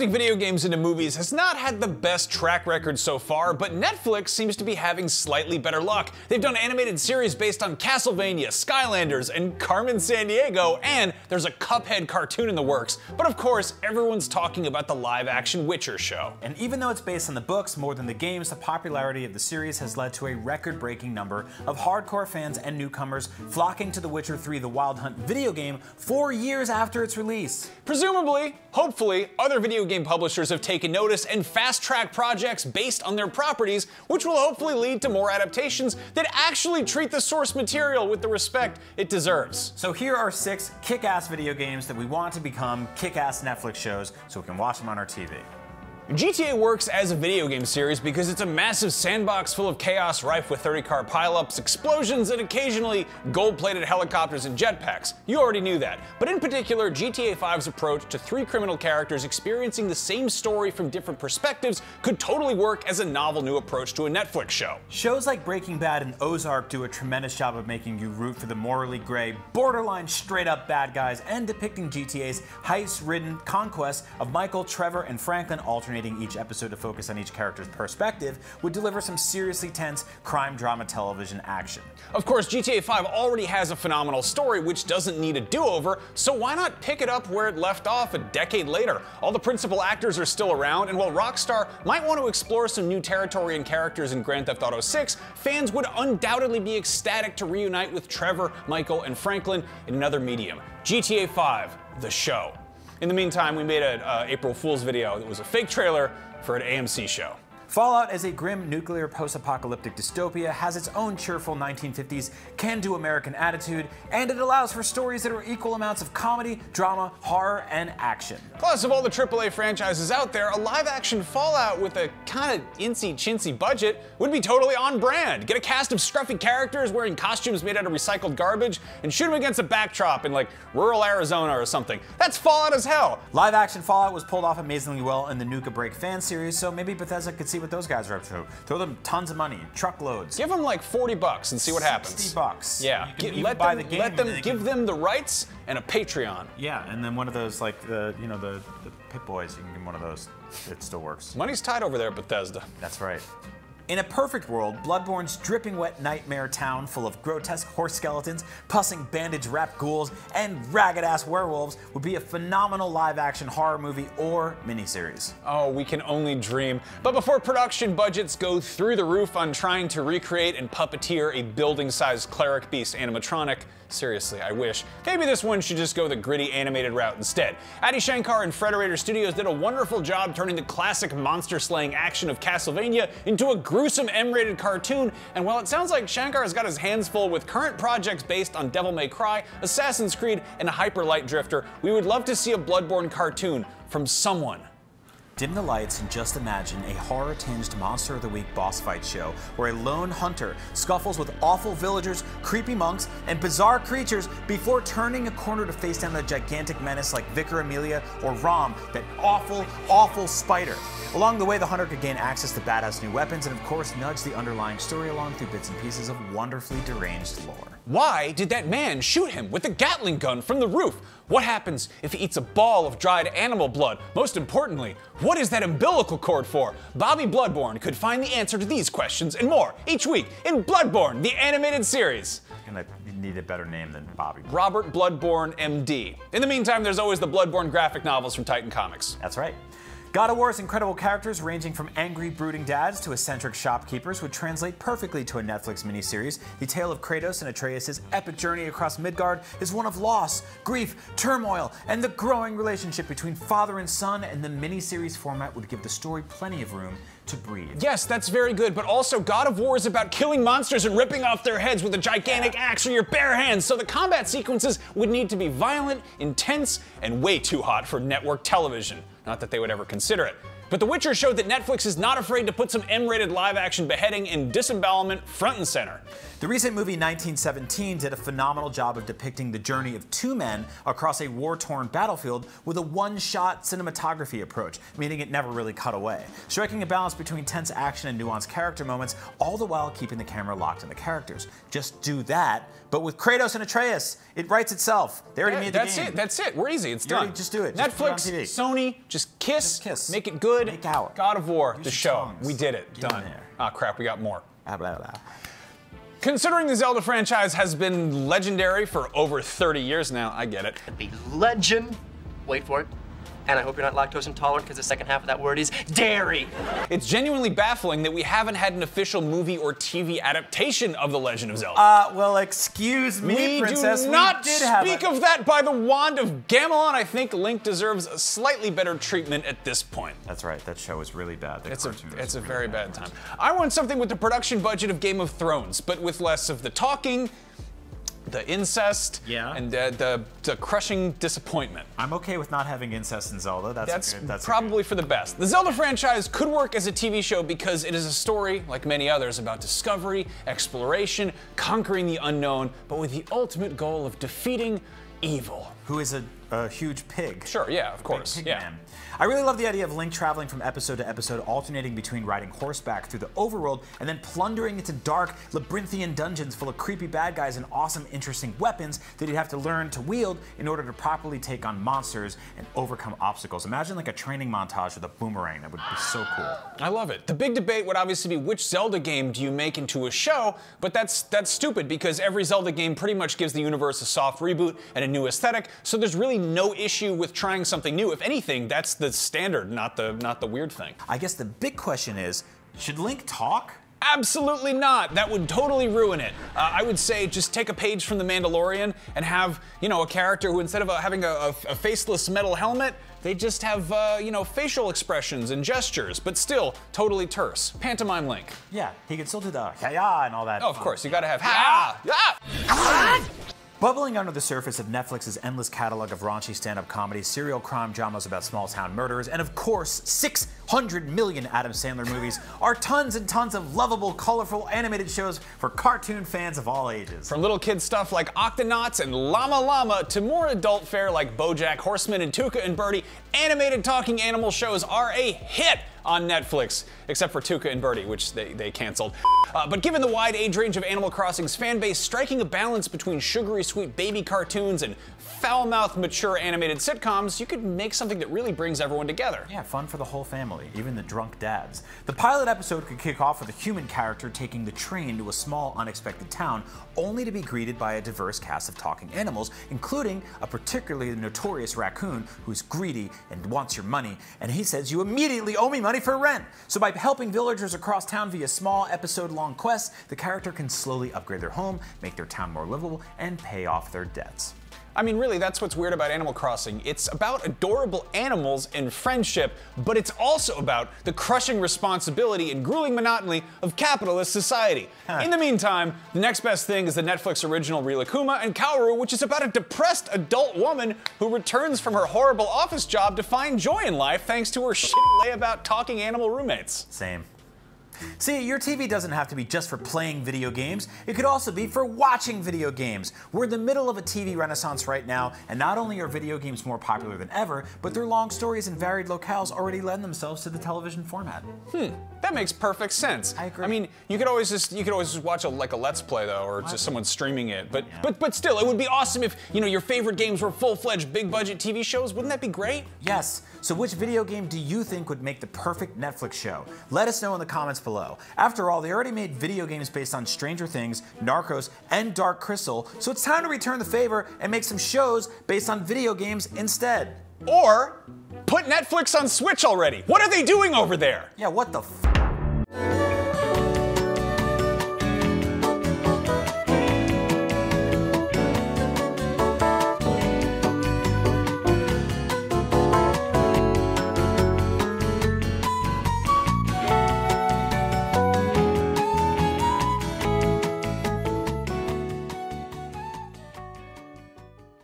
make video games into movies has not had the best track record so far, but Netflix seems to be having slightly better luck. They've done animated series based on Castlevania, Skylanders, and Carmen Sandiego, and there's a Cuphead cartoon in the works. But of course, everyone's talking about the live-action Witcher show. And even though it's based on the books more than the games, the popularity of the series has led to a record-breaking number of hardcore fans and newcomers flocking to The Witcher 3: The Wild Hunt video game 4 years after its release. Presumably, hopefully, other video game publishers have taken notice and fast-track projects based on their properties, which will hopefully lead to more adaptations that actually treat the source material with the respect it deserves. So here are 6 kick-ass video games that we want to become kick-ass Netflix shows so we can watch them on our TV. GTA works as a video game series because it's a massive sandbox full of chaos rife with 30-car pileups, explosions, and occasionally gold-plated helicopters and jetpacks. You already knew that. But in particular, GTA 5's approach to 3 criminal characters experiencing the same story from different perspectives could totally work as a novel new approach to a Netflix show. Shows like Breaking Bad and Ozark do a tremendous job of making you root for the morally gray, borderline straight-up bad guys and depicting GTA's heist-ridden conquest of Michael, Trevor, and Franklin, alternating each episode to focus on each character's perspective, would deliver some seriously tense crime drama television action. Of course, GTA 5 already has a phenomenal story which doesn't need a do-over, so why not pick it up where it left off a decade later? All the principal actors are still around, and while Rockstar might want to explore some new territory and characters in Grand Theft Auto 6, fans would undoubtedly be ecstatic to reunite with Trevor, Michael, and Franklin in another medium. GTA 5, the show. In the meantime, we made an April Fool's video that was a fake trailer for an AMC show. Fallout, as a grim nuclear post-apocalyptic dystopia, has its own cheerful 1950s can-do American attitude, and it allows for stories that are equal amounts of comedy, drama, horror, and action. Plus, of all the AAA franchises out there, a live-action Fallout with a kind of incy-chintzy budget would be totally on brand. Get a cast of scruffy characters wearing costumes made out of recycled garbage and shoot them against a backdrop in like rural Arizona or something. That's Fallout as hell. Live-action Fallout was pulled off amazingly well in the Nuka Break fan series, so maybe Bethesda could see what those guys are up to. Throw them tons of money, truckloads. Give them like $40 and see what happens. $60. Yeah, give them the rights and a Patreon. Yeah, and then one of those like the Pit Boys. You can give them one of those. It still works. Money's tight over there at Bethesda. That's right. In a perfect world, Bloodborne's dripping wet nightmare town full of grotesque horse skeletons, pussing bandage-wrapped ghouls, and ragged-ass werewolves would be a phenomenal live-action horror movie or miniseries. Oh, we can only dream. But before production budgets go through the roof on trying to recreate and puppeteer a building-sized cleric beast animatronic, seriously, I wish. Maybe this one should just go the gritty animated route instead. Adi Shankar and Frederator Studios did a wonderful job turning the classic monster-slaying action of Castlevania into a gruesome M-rated cartoon, and while it sounds like Shankar has got his hands full with current projects based on Devil May Cry, Assassin's Creed, and Hyper Light Drifter, we would love to see a Bloodborne cartoon from someone. Dim the lights and just imagine a horror-tinged Monster of the Week boss fight show where a lone hunter scuffles with awful villagers, creepy monks, and bizarre creatures before turning a corner to face down a gigantic menace like Vicar Amelia or Rom, that awful, awful spider. Along the way, the hunter could gain access to badass new weapons and of course nudge the underlying story along through bits and pieces of wonderfully deranged lore. Why did that man shoot him with a Gatling gun from the roof? What happens if he eats a ball of dried animal blood? Most importantly, what is that umbilical cord for? Bobby Bloodborne could find the answer to these questions and more each week in Bloodborne, the animated series. You need a better name than Bobby. Robert Bloodborne, MD. In the meantime, there's always the Bloodborne graphic novels from Titan Comics. That's right. God of War's incredible characters, ranging from angry, brooding dads to eccentric shopkeepers, would translate perfectly to a Netflix miniseries. The tale of Kratos and Atreus' epic journey across Midgard is one of loss, grief, turmoil, and the growing relationship between father and son, and the miniseries format would give the story plenty of room to breathe. Yes, that's very good, but also God of War is about killing monsters and ripping off their heads with a gigantic axe or your bare hands, so the combat sequences would need to be violent, intense, and way too hot for network television. Not that they would ever consider it. But The Witcher showed that Netflix is not afraid to put some M-rated live-action beheading and disembowelment front and center. The recent movie 1917 did a phenomenal job of depicting the journey of two men across a war-torn battlefield with a one-shot cinematography approach, meaning it never really cut away, striking a balance between tense action and nuanced character moments, all the while keeping the camera locked on the characters. Just do that, but with Kratos and Atreus. It writes itself. They already made the game. That's it. We're easy. It's done. Just do it. Netflix, Sony, just kiss. Make it good. Make out. God of War, Use the show. tongues. We did it. Get Done. in there. Ah, crap. We got more. Blah, blah, blah. Considering the Zelda franchise has been legendary for over 30 years now, I get it. The legend, wait for it, and I hope you're not lactose intolerant because the second half of that word is dairy. It's genuinely baffling that we haven't had an official movie or TV adaptation of The Legend of Zelda. Well, excuse me, Princess. We do not did have speak of that by the wand of Gamelon. I think Link deserves a slightly better treatment at this point. That's right. That show was really bad. It's a very bad time. I want something with the production budget of Game of Thrones, but with less of the talking, the incest, and the crushing disappointment. I'm okay with not having incest in Zelda. That's probably for the best. The Zelda franchise could work as a TV show because it is a story, like many others, about discovery, exploration, conquering the unknown, but with the ultimate goal of defeating evil. Who is a huge pig. Sure, yeah, of course. Pig man. I really love the idea of Link traveling from episode to episode, alternating between riding horseback through the overworld and then plundering into dark, labyrinthian dungeons full of creepy bad guys and awesome, interesting weapons that he'd have to learn to wield in order to properly take on monsters and overcome obstacles. Imagine like a training montage with a boomerang. That would be so cool. I love it. The big debate would obviously be which Zelda game do you make into a show, but that's stupid because every Zelda game pretty much gives the universe a soft reboot and a new aesthetic, so there's really no issue with trying something new. If anything, that's the standard, not the weird thing. I guess the big question is, should Link talk? Absolutely not. That would totally ruin it. I would say just take a page from The Mandalorian and have, a character who instead of having a faceless metal helmet, they just have, facial expressions and gestures, but still totally terse. Pantomime Link. Yeah, he can still do the ya-ya and all that. Oh, of course, you gotta have ha-ya! Bubbling under the surface of Netflix's endless catalog of raunchy stand-up comedies, serial crime dramas about small-town murderers, and of course, 600 million Adam Sandler movies are tons and tons of lovable, colorful animated shows for cartoon fans of all ages. From little kid stuff like Octonauts and Llama Llama to more adult fare like BoJack Horseman and Tuca and Birdie, animated talking animal shows are a hit on Netflix, except for Tuca and Birdie, which they canceled. But given the wide age range of Animal Crossing's fan base, striking a balance between sugary sweet baby cartoons and foul-mouthed mature animated sitcoms, you could make something that really brings everyone together. Yeah, fun for the whole family, even the drunk dads. The pilot episode could kick off with a human character taking the train to a small, unexpected town, only to be greeted by a diverse cast of talking animals, including a particularly notorious raccoon who's greedy and wants your money, and he says, "You immediately owe me money for rent." So by helping villagers across town via small episode-long quests, the character can slowly upgrade their home, make their town more livable, and pay off their debts. I mean, really, that's what's weird about Animal Crossing. It's about adorable animals and friendship, but it's also about the crushing responsibility and grueling monotony of capitalist society. In the meantime, the next best thing is the Netflix original Rilakkuma and Kaoru, which is about a depressed adult woman who returns from her horrible office job to find joy in life thanks to her shitty layabout talking animal roommates. Same. See, your TV doesn't have to be just for playing video games. It could also be for watching video games. We're in the middle of a TV renaissance right now, and not only are video games more popular than ever, but their long stories and varied locales already lend themselves to the television format. That makes perfect sense. I agree. I mean, you could always just watch a Let's Play though, or just someone streaming it. But still, it would be awesome if your favorite games were full-fledged, big-budget TV shows. Wouldn't that be great? Yes. So which video game do you think would make the perfect Netflix show? Let us know in the comments below. After all, they already made video games based on Stranger Things, Narcos, and Dark Crystal, so it's time to return the favor and make some shows based on video games instead. Or put Netflix on Switch already. What are they doing over there? Yeah, what the f***?